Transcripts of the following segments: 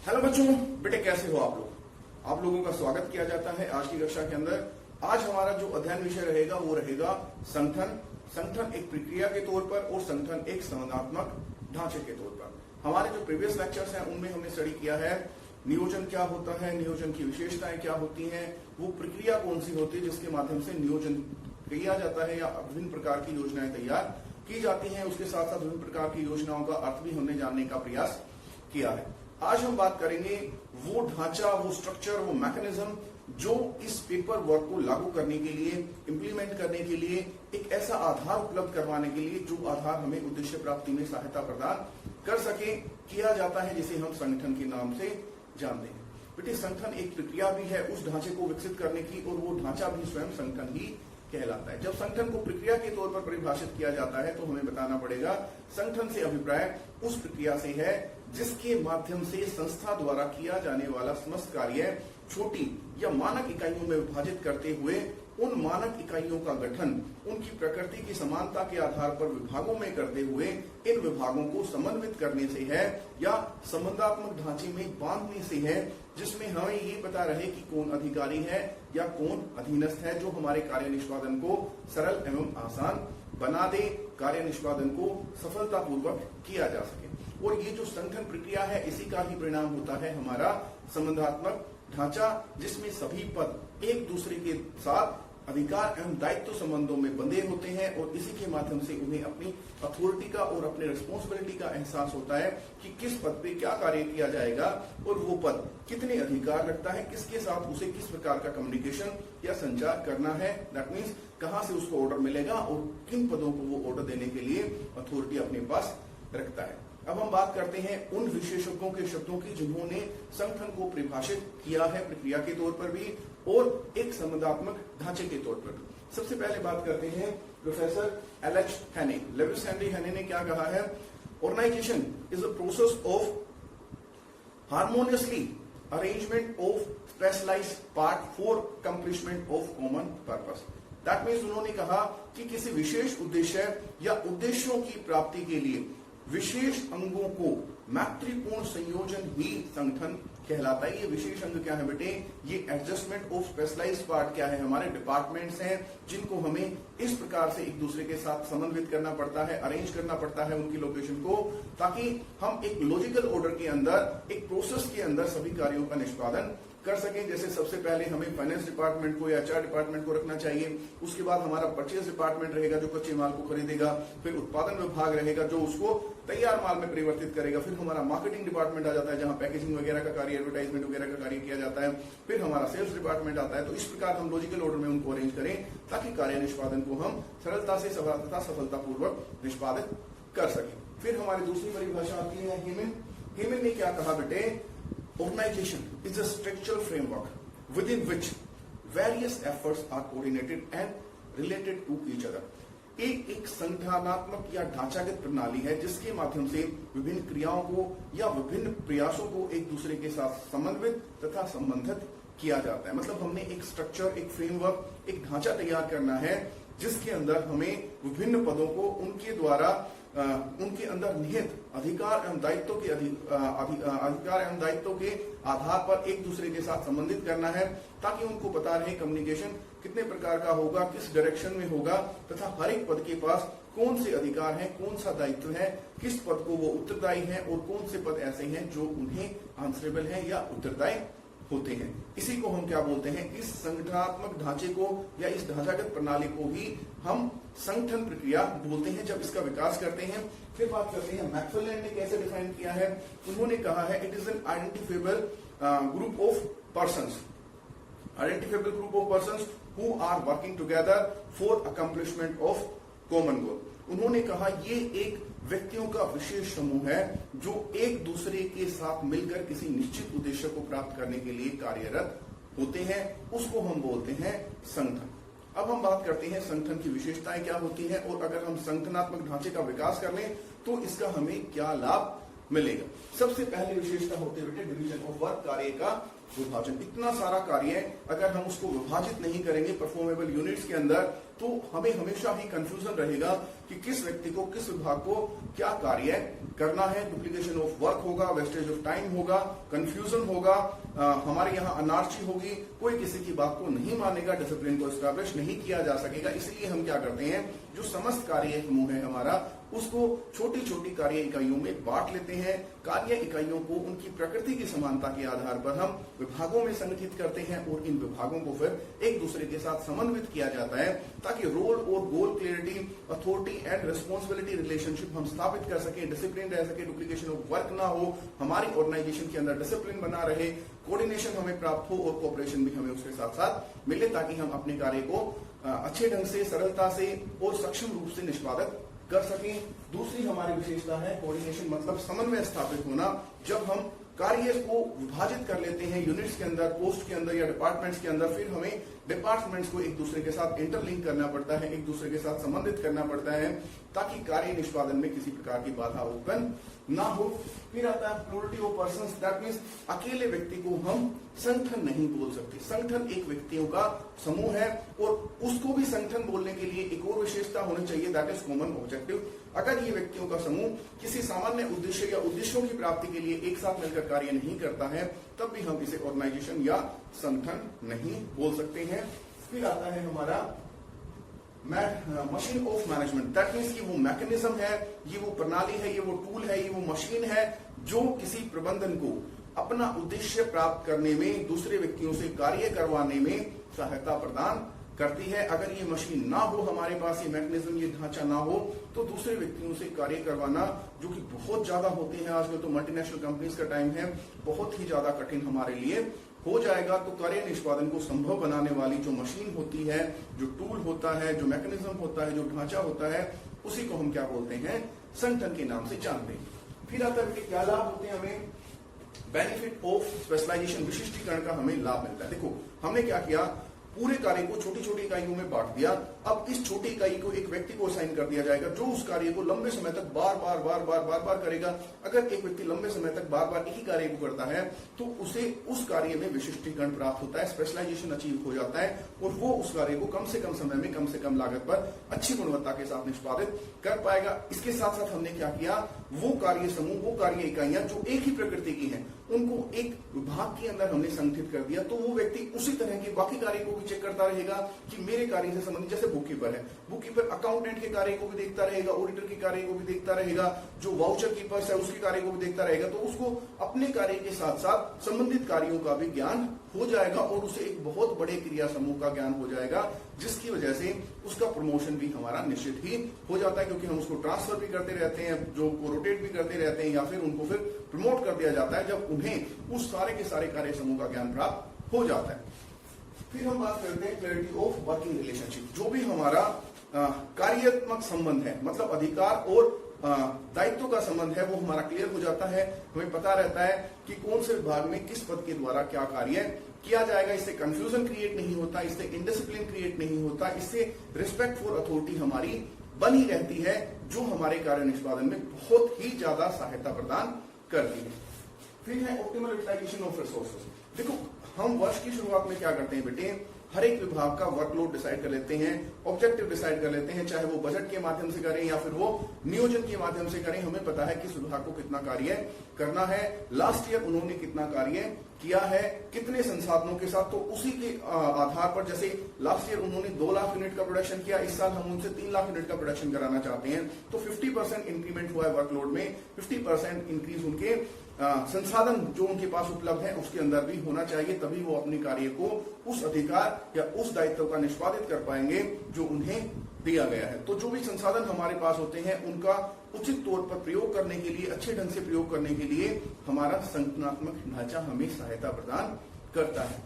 Hello बच्चों, बेटे कैसे हो आप लोग। आप लोगों का स्वागत किया जाता है आज की कक्षा के अंदर। आज हमारा जो अध्ययन विषय रहेगा वो रहेगा संगठन। संगठन एक प्रक्रिया के तौर पर और संगठन एक संगठनात्मक ढांचे के तौर पर। हमारे जो प्रीवियस लेक्चर्स हैं उनमें हमने स्टडी किया है नियोजन क्या होता है, नियोजन की विशेषताएं क्या होती हैं, वो प्रक्रिया कौन सी होती है जिसके माध्यम से नियोजन किया जाता है या विभिन्न प्रकार की योजनाएं तैयार की जाती हैं। उसके साथ साथ विभिन्न प्रकार की योजनाओं का अर्थ भी हमने जानने का प्रयास किया है। आज हम बात करेंगे वो ढांचा, वो स्ट्रक्चर, वो मैकेनिज्म जो इस पेपर वर्क को लागू करने के लिए, इंप्लीमेंट करने के लिए एक ऐसा आधार उपलब्ध करवाने के लिए जो आधार हमें उद्देश्य प्राप्ति में सहायता प्रदान कर सके, किया जाता है, जिसे हम संगठन के नाम से जानते हैं। बेटे संगठन एक प्रक्रिया भी है उस ढांचे को विकसित करने की, और वो ढांचा भी स्वयं संगठन ही कहलाता है। जब संगठन को प्रक्रिया के तौर पर परिभाषित किया जाता है तो हमें बताना पड़ेगा संगठन से अभिप्राय उस प्रक्रिया से है जिसके माध्यम से संस्था द्वारा किया जाने वाला समस्त कार्य छोटी या मानक इकाइयों में विभाजित करते हुए उन मानक इकाइयों का गठन उनकी प्रकृति की समानता के आधार पर विभागों में करते हुए इन विभागों को समन्वित करने से है या संबंधात्मक ढांचे में बांधने से है, जिसमें हमें ये पता रहे कि कौन अधिकारी है या कौन अधीनस्थ है, जो हमारे कार्य निष्पादन को सरल एवं आसान बना दे, कार्य निष्पादन को सफलतापूर्वक किया जा सके। और ये जो संगठन प्रक्रिया है इसी का ही परिणाम होता है हमारा संबंधात्मक ढांचा, जिसमें सभी पद एक दूसरे के साथ अधिकार एवं दायित्व संबंधों में बंधे होते हैं और इसी के माध्यम से उन्हें अपनी अथॉरिटी का और अपने रिस्पॉन्सिबिलिटी का एहसास होता है कि किस पद पे क्या कार्य किया जाएगा और वो पद कितने अधिकार रखता है, किसके साथ उसे किस प्रकार का कम्युनिकेशन या संचार करना है। दैट मीन्स कहाँ से उसको ऑर्डर मिलेगा और किन पदों को वो ऑर्डर देने के लिए अथॉरिटी अपने पास रखता है। अब हम बात करते हैं उन विशेषज्ञों के शब्दों की जिन्होंने संगठन को परिभाषित किया है प्रक्रिया के तौर पर भी और एक संबंधात्मक ढांचे के तौर पर भी। सबसे पहले बात करते हैं professor L H. Haney. Louis Henry Haney ने क्या कहा है, organization is a process of harmoniously arrangement of specialized part for accomplishment of common purpose. That means उन्होंने कहा कि किसी विशेष उद्देश्य या उद्देश्यों की प्राप्ति के लिए विशेष अंगों को मैत्रीपूर्ण संयोजन ही संगठन कहलाता है। ये विशेष अंग क्या है बेटे, ये एडजस्टमेंट ऑफ स्पेशलाइज्ड पार्ट क्या है, हमारे डिपार्टमेंट्स हैं जिनको हमें इस प्रकार से एक दूसरे के साथ समन्वित करना पड़ता है, अरेंज करना पड़ता है उनकी लोकेशन को, ताकि हम एक लॉजिकल ऑर्डर के अंदर, एक प्रोसेस के अंदर सभी कार्यों का निष्पादन कर सकें। जैसे सबसे पहले हमें फाइनेंस डिपार्टमेंट को या एचआर डिपार्टमेंट को रखना चाहिए, उसके बाद हमारा परचेज डिपार्टमेंट रहेगा जो कच्चे माल को खरीदेगा, फिर उत्पादन विभाग रहेगा जो उसको तैयार माल में परिवर्तित करेगा, फिर हमारा मार्केटिंग डिपार्टमेंट आ जाता है जहां पैकेजिंग वगैरह का कार्य, एडवर्टाइजमेंट वगैरह का कार्य किया जाता है, फिर हमारा सेल्स डिपार्टमेंट आता है। तो इस प्रकार हम लॉजिकल ऑर्डर में उनको अरेंज करें ताकि कार्य निष्पादन को हम सरलता से सफलतापूर्वक निष्पादित कर सकें। फिर हमारी दूसरी परिभाषा आती है हेमन। हेमन ने क्या कहा बेटे, organization is a structural framework within which various efforts are coordinated and related to each other. एक संगठनात्मक या ढांचागत प्रणाली है जिसके माध्यम से विभिन्न क्रियाओं को या विभिन्न प्रयासों को एक दूसरे के साथ समन्वित तथा संबंधित किया जाता है। मतलब हमने एक स्ट्रक्चर, एक फ्रेमवर्क, एक ढांचा तैयार करना है जिसके अंदर हमें विभिन्न पदों को उनके द्वारा उनके अंदर निहित अधिकार एवं दायित्व के आधार पर एक दूसरे के साथ संबंधित करना है, ताकि उनको पता रहे कम्युनिकेशन कितने प्रकार का होगा, किस डायरेक्शन में होगा, तथा हर एक पद के पास कौन से अधिकार हैं, कौन सा दायित्व है, किस पद को वो उत्तरदायी है और कौन से पद ऐसे हैं जो उन्हें आंसरेबल है या उत्तरदायी होते हैं। इसी को हम क्या बोलते हैं, इस संगठनात्मक ढांचे को या इस ढांचागत प्रणाली को ही हम संगठन प्रक्रिया बोलते हैं जब इसका विकास करते हैं। फिर बात करते हैं मैकफर्लेन ने कैसे डिफाइन किया है। उन्होंने कहा है it is an identifiable group of persons, identifiable group of persons who are working together for accomplishment of common goal. उन्होंने कहा ये एक व्यक्तियों का विशेष समूह है जो एक दूसरे के साथ मिलकर किसी निश्चित उद्देश्य को प्राप्त करने के लिए कार्यरत होते हैं, उसको हम बोलते हैं संगठन। अब हम बात करते हैं संगठन की विशेषताएं क्या होती हैं और अगर हम संगठनात्मक ढांचे का विकास कर लें तो इसका हमें क्या लाभ मिलेगा। सबसे पहले विशेषता होती है डिवीजन ऑफ वर्क, कार्य का विभाजन। इतना सारा कार्य अगर हम उसको विभाजित नहीं करेंगे परफॉर्मेबल यूनिट्स के अंदर तो हमें हमेशा ही कंफ्यूजन रहेगा कि किस व्यक्ति को, किस विभाग को क्या कार्य करना है, डुप्लीकेशन ऑफ वर्क होगा, वेस्टेज ऑफ टाइम होगा, कंफ्यूजन होगा, हमारे यहाँ अनार्ची होगी, कोई किसी की बात को नहीं मानेगा, डिसिप्लिन को एस्टैब्लिश नहीं किया जा सकेगा। इसलिए हम क्या करते हैं, जो समस्त कार्य समूह है हमारा, उसको छोटी छोटी कार्य इकाइयों में बांट लेते हैं। कार्य इकाइयों को उनकी प्रकृति की समानता के आधार पर हम विभागों में संगठित करते हैं और इन विभागों को फिर एक दूसरे के साथ समन्वित किया जाता है ताकि रोल और goal clarity, authority and responsibility relationship हम स्थापित कर सके, डिसिप्लिन रह सके, डुप्लीकेशन ऑफ वर्क ना हो, हमारी ऑर्गेनाइजेशन के अंदर डिसिप्लिन बना रहे, कोऑर्डिनेशन हमें प्राप्त हो और कोऑपरेशन भी हमें उसके साथ साथ मिले ताकि हम अपने कार्य को अच्छे ढंग से, सरलता से और सक्षम रूप से निष्पादित कर सकें। दूसरी हमारी विशेषता है कोऑर्डिनेशन, मतलब समन्वय स्थापित होना। जब हम कार्य को विभाजित कर लेते हैं यूनिट्स के अंदर, पोस्ट के अंदर या डिपार्टमेंट्स के अंदर, फिर हमें डिपार्टमेंट्स को एक दूसरे के साथ इंटरलिंक करना पड़ता है, एक दूसरे के साथ संबंधित करना पड़ता है ताकि कार्य निष्पादन में किसी प्रकार की बाधा उत्पन्न ना हो। फिर आता है plurality of persons, that means अकेले व्यक्ति को हम संगठन नहीं बोल सकते। संगठन एक व्यक्तियों का समूह है और उसको भी संगठन बोलने के लिए एक और विशेषता होनी चाहिए, दैट इज कॉमन ऑब्जेक्टिव। अगर ये व्यक्तियों का समूह किसी सामान्य उद्देश्य या उद्देश्यों की प्राप्ति के लिए एक साथ मिलकर कार्य नहीं करता है, तब भी हम इसे ऑर्गेनाइजेशन या संगठन नहीं बोल सकते हैं। फिर आता है हमारा machine of management, that means कि वो मैकेनिज्म है, ये वो प्रणाली है, ये वो टूल है, ये वो मशीन है जो किसी प्रबंधन को अपना उद्देश्य प्राप्त करने में, दूसरे व्यक्तियों से कार्य करवाने में सहायता प्रदान करती है। अगर ये मशीन ना हो, हमारे पास ये मैकेनिज्म, ये ढांचा ना हो, तो दूसरे व्यक्तियों से कार्य करवाना, जो कि बहुत ज्यादा होते हैं आजकल तो मल्टीनेशनल कंपनीज का टाइम है, बहुत ही ज्यादा कठिन हमारे लिए हो जाएगा। तो कार्य निष्पादन को संभव बनाने वाली जो मशीन होती है, जो टूल होता है, जो मैकेनिज्म होता है, जो ढांचा होता है, उसी को हम क्या बोलते हैं, संगठन के नाम से जानते हैं। फिर आता है क्या लाभ होते हैं हमें, बेनिफिट ऑफ स्पेशलाइजेशन, विशिष्टीकरण का हमें लाभ मिलता है। देखो हमने क्या किया, पूरे कार्य को छोटी छोटी इकाइयों में बांट दिया। अब इस छोटी इकाई को एक व्यक्ति को असाइन कर दिया जाएगा जो उस कार्य को लंबे समय तक बार बार करेगा। अगर एक व्यक्ति लंबे समय तक बार बार एक ही कार्य को करता है तो उसे उस कार्य में विशिष्टीकरण प्राप्त होता है, स्पेशलाइजेशन अचीव हो जाता है और वो उस कार्य को कम से कम समय में, कम से कम लागत पर, अच्छी गुणवत्ता के साथ निष्पादित कर पाएगा। इसके साथ साथ हमने क्या किया, वो कार्य समूह, वो कार्य इकाइयां जो एक ही प्रकृति की हैं, उनको एक विभाग के अंदर हमने संगठित कर दिया। तो वो व्यक्ति उसी तरह के बाकी कार्य को भी चेक करता रहेगा कि मेरे कार्य से संबंधित, जैसे बुक कीपर है, बुक कीपर अकाउंटेंट के कार्य को भी देखता रहेगा, ऑडिटर के कार्य को भी देखता रहेगा, जो वाउचर कीपर्स है उसके कार्य को भी देखता रहेगा। तो उसको अपने कार्य के साथ साथ संबंधित कार्यों का भी ज्ञान हो जाएगा और उसे एक बहुत बड़े क्रिया समूह का ज्ञान हो जाएगा, जिसकी वजह से उसका प्रमोशन भी हमारा निश्चित ही हो जाता है, क्योंकि हम उसको ट्रांसफर भी करते रहते हैं, जो को रोटेट भी करते रहते हैं, या फिर उनको फिर प्रमोट कर दिया जाता है जब उन्हें उस सारे के सारे कार्य समूह का ज्ञान प्राप्त हो जाता है। फिर हम बात करते हैं क्लैरिटी ऑफ वर्किंग रिलेशनशिप, जो भी हमारा कार्यात्मक संबंध है, मतलब अधिकार और दायित्व का संबंध है, वो हमारा क्लियर हो जाता है। हमें पता रहता है कि कौन से विभाग में किस पद के द्वारा क्या कार्य किया जाएगा। इससे कंफ्यूजन क्रिएट नहीं होता, इससे इनडिसिप्लिन क्रिएट नहीं होता, इससे रिस्पेक्ट फॉर अथॉरिटी हमारी बनी रहती है, जो हमारे कार्य निष्पादन में बहुत ही ज्यादा सहायता प्रदान करती है। फिर है ऑप्टिमल यूटिलाइजेशन ऑफ रिसोर्सेज। देखो हम वर्ष की शुरुआत में क्या करते हैं बेटे, हर एक विभाग का वर्कलोड डिसाइड कर लेते हैं, ऑब्जेक्टिव डिसाइड कर लेते हैं, चाहे वो बजट के माध्यम से करें या फिर वो नियोजन के माध्यम से करें। हमें पता है किस विभाग को कितना कार्य करना है, लास्ट ईयर उन्होंने कितना कार्य किया है, कितने संसाधनों के साथ, तो उसी के आधार पर, जैसे लास्ट ईयर उन्होंने 2 लाख यूनिट का प्रोडक्शन किया, इस साल हम उनसे 3 लाख यूनिट का प्रोडक्शन कराना चाहते हैं, तो 50% इंक्रीमेंट हुआ है वर्कलोड में, 50% इंक्रीज उनके संसाधन जो उनके पास उपलब्ध है उसके अंदर भी होना चाहिए, तभी वो अपने कार्य को उस अधिकार या उस दायित्व का निष्पादित कर पाएंगे जो उन्हें दिया गया है। तो जो भी संसाधन हमारे पास होते हैं उनका उचित तौर पर प्रयोग करने के लिए, अच्छे ढंग से प्रयोग करने के लिए हमारा संगठनात्मक ढांचा हमें सहायता प्रदान करता है।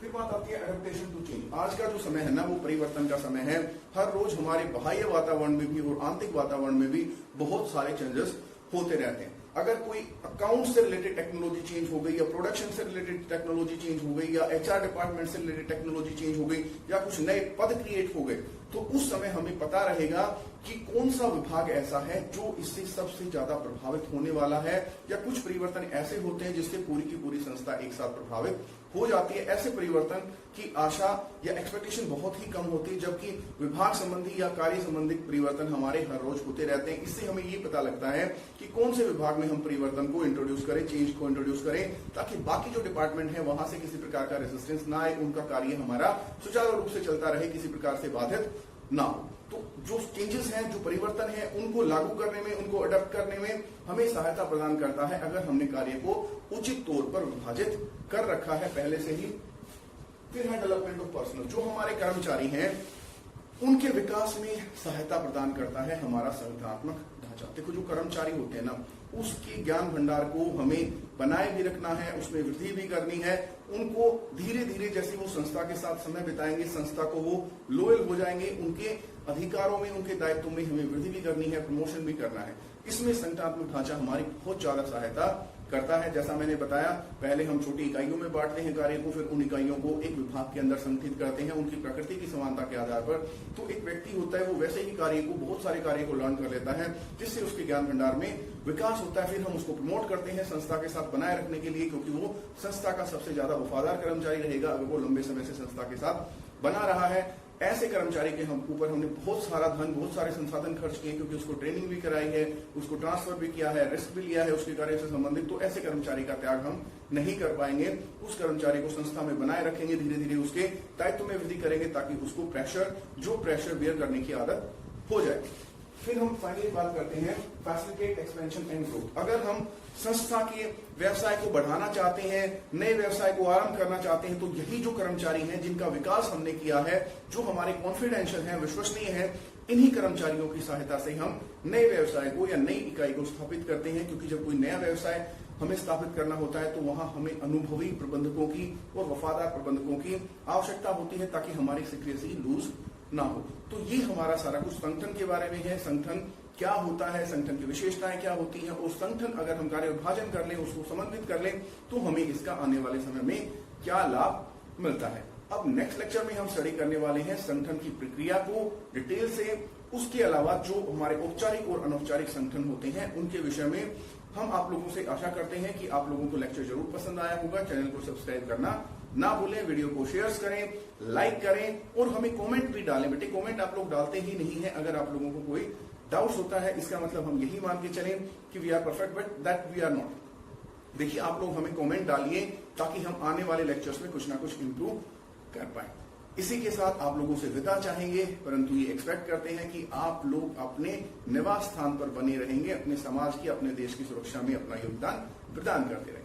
फिर बात आती है एडेप्टेशन टू चेंज। आज का जो समय है ना, वो परिवर्तन का समय है। हर रोज हमारे बाह्य वातावरण में भी और आंतरिक वातावरण में भी बहुत सारे चेंजेस होते रहते हैं। अगर कोई अकाउंट से रिलेटेड टेक्नोलॉजी चेंज हो गई या प्रोडक्शन से रिलेटेड टेक्नोलॉजी चेंज हो गई या एचआर डिपार्टमेंट से रिलेटेड टेक्नोलॉजी चेंज हो गई या कुछ नए पद क्रिएट हो गए, तो उस समय हमें पता रहेगा कि कौन सा विभाग ऐसा है जो इससे सबसे ज्यादा प्रभावित होने वाला है, या कुछ परिवर्तन ऐसे होते हैं जिससे पूरी की पूरी संस्था एक साथ प्रभावित हो जाती है। ऐसे परिवर्तन की आशा या एक्सपेक्टेशन बहुत ही कम होती है, जबकि विभाग संबंधी या कार्य संबंधी परिवर्तन हमारे हर रोज होते रहते हैं। इससे हमें ये पता लगता है कि कौन से विभाग में हम परिवर्तन को इंट्रोड्यूस करें, चेंज को इंट्रोड्यूस करें, ताकि बाकी जो डिपार्टमेंट है वहां से किसी प्रकार का रेजिस्टेंस ना आए, उनका कार्य हमारा सुचारू रूप से चलता रहे, किसी प्रकार से बाधित ना हो। तो जो चेंजेस हैं, जो परिवर्तन है, उनको लागू करने में, उनको अडॉप्ट करने में हमें सहायता प्रदान करता है अगर हमने कार्य को उचित तौर पर विभाजित कर रखा है पहले से ही। फिर है डेवलपमेंट ऑफ पर्सनल, जो हमारे कर्मचारी हैं उनके विकास में सहायता प्रदान करता है हमारा संगठनात्मक ढांचा। देखो, जो कर्मचारी होते हैं ना, उसके ज्ञान भंडार को हमें बनाए भी रखना है, उसमें वृद्धि भी करनी है। उनको धीरे धीरे जैसे वो संस्था के साथ समय बिताएंगे, संस्था को वो लोयल हो जाएंगे, उनके अधिकारों में, उनके दायित्वों में हमें वृद्धि भी करनी है, प्रमोशन भी करना है। इसमें संगठनात्मक ढांचा हमारी बहुत ज्यादा सहायता करता है। जैसा मैंने बताया, पहले हम छोटी इकाइयों में बांटते हैं कार्य को, फिर उन इकाइयों को एक विभाग के अंदर संगठित करते हैं उनकी प्रकृति की समानता के आधार पर। तो एक व्यक्ति होता है, वो वैसे ही कार्य को, बहुत सारे कार्य को लर्न कर लेता है, जिससे उसके ज्ञान भंडार में विकास होता है। फिर हम उसको प्रमोट करते हैं संस्था के साथ बनाए रखने के लिए, क्योंकि वो संस्था का सबसे ज्यादा वफादार कर्मचारी रहेगा अगर वो लंबे समय से संस्था के साथ बना रहा है। ऐसे कर्मचारी के ऊपर हमने बहुत सारा धन, बहुत सारे संसाधन खर्च किए, क्योंकि उसको ट्रेनिंग भी कराई है, उसको ट्रांसफर भी किया है, रिस्क भी लिया है उसके कार्य से संबंधित। तो ऐसे कर्मचारी का त्याग हम नहीं कर पाएंगे। उस कर्मचारी को संस्था में बनाए रखेंगे, धीरे धीरे उसके दायित्व में वृद्धि करेंगे, ताकि उसको प्रेशर बेयर करने की आदत हो जाए। फिर हम फाइनली बात करते हैं फैसिलिटेट एक्सपेंशन एंड ग्रोथ। अगर हम संस्था के व्यवसाय को बढ़ाना चाहते हैं, नए व्यवसाय को आरंभ करना चाहते हैं, तो यही जो कर्मचारी हैं जिनका विकास हमने किया है, जो हमारे कॉन्फिडेंशियल हैं, विश्वसनीय हैं, इन्हीं कर्मचारियों की सहायता से हम नए व्यवसाय को या नई इकाई को स्थापित करते हैं। क्योंकि जब कोई नया व्यवसाय हमें स्थापित करना होता है तो वहां हमें अनुभवी प्रबंधकों की और वफादार प्रबंधकों की आवश्यकता होती है, ताकि हमारी सिक्रेसी लूज ना हो। तो ये हमारा सारा कुछ संगठन के बारे में है। संगठन क्या होता है, संगठन की विशेषताएं क्या होती हैं, और संगठन अगर हम कार्य विभाजन कर लें, उसको समन्वित कर लें, तो हमें इसका आने वाले समय में क्या लाभ मिलता है। अब नेक्स्ट लेक्चर में हम स्टडी करने वाले हैं संगठन की प्रक्रिया को डिटेल से। उसके अलावा जो हमारे औपचारिक और अनौपचारिक संगठन होते हैं उनके विषय में हम आप लोगों से आशा करते हैं कि आप लोगों को लेक्चर जरूर पसंद आया होगा। चैनल को सब्सक्राइब करना ना भूलें, वीडियो को शेयर करें, लाइक करें, और हमें कमेंट भी डालें। बेटे, कमेंट आप लोग डालते ही नहीं है। अगर आप लोगों को कोई डाउट्स होता है, इसका मतलब हम यही मान के चलें कि we are perfect, but that we are not. देखिए, आप लोग हमें कमेंट डालिए, ताकि हम आने वाले लेक्चर्स में कुछ ना कुछ इंप्रूव कर पाए। इसी के साथ आप लोगों से विदा चाहेंगे, परंतु ये एक्सपेक्ट करते हैं कि आप लोग अपने निवास स्थान पर बने रहेंगे, अपने समाज की, अपने देश की सुरक्षा में अपना योगदान प्रदान करते रहेंगे।